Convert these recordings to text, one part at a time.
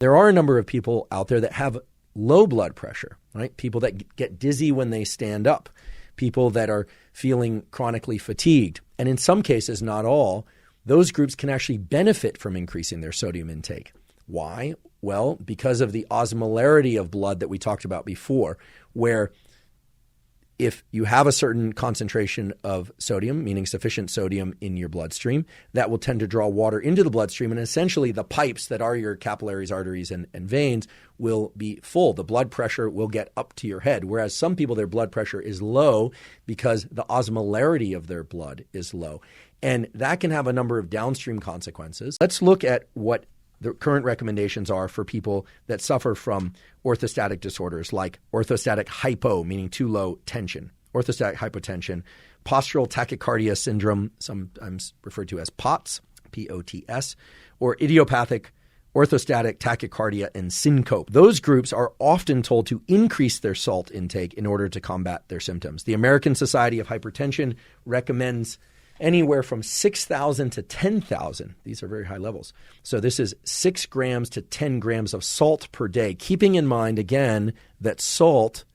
There are a number of people out there that have low blood pressure, right? People that get dizzy when they stand up, people that are feeling chronically fatigued. And in some cases, not all, those groups can actually benefit from increasing their sodium intake. Why? Well, because of the osmolarity of blood that we talked about before, where if you have a certain concentration of sodium, meaning sufficient sodium in your bloodstream, that will tend to draw water into the bloodstream. And essentially the pipes that are your capillaries, arteries, and veins will be full. The blood pressure will get up to your head. Whereas some people, their blood pressure is low because the osmolarity of their blood is low. And that can have a number of downstream consequences. Let's look at what the current recommendations are for people that suffer from orthostatic disorders like orthostatic hypo, meaning too low tension, orthostatic hypotension, postural tachycardia syndrome, sometimes referred to as POTS, P-O-T-S, or idiopathic orthostatic tachycardia and syncope. Those groups are often told to increase their salt intake in order to combat their symptoms. The American Society of Hypertension recommends anywhere from 6,000 to 10,000. These are very high levels. So this is 6 grams to 10 grams of salt per day, keeping in mind, again, that salt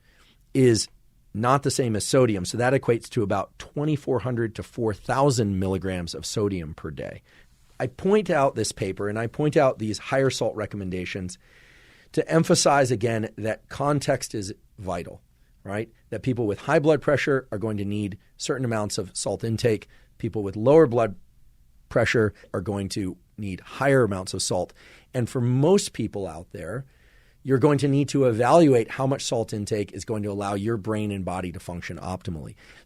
is not the same as sodium. So that equates to about 2,400 to 4,000 milligrams of sodium per day. I point out this paper and I point out these higher salt recommendations to emphasize, again, that context is vital, right? That people with high blood pressure are going to need certain amounts of salt intake. People with lower blood pressure are going to need higher amounts of salt. And for most people out there, you're going to need to evaluate how much salt intake is going to allow your brain and body to function optimally.